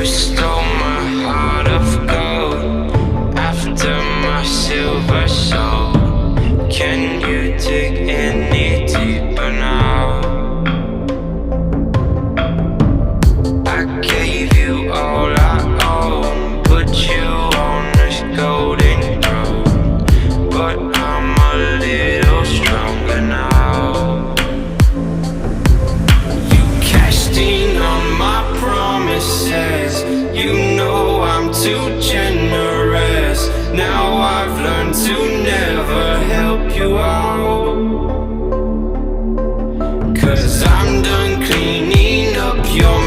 You stole my heart of gold after my silver soul. Can you dig any deeper now? I gave you all I own, put you on this golden throne, but I'm a little stronger now. You cashed in on my promises, you know I'm too generous. Now I've learned to never help you out, 'cause I'm done cleaning up your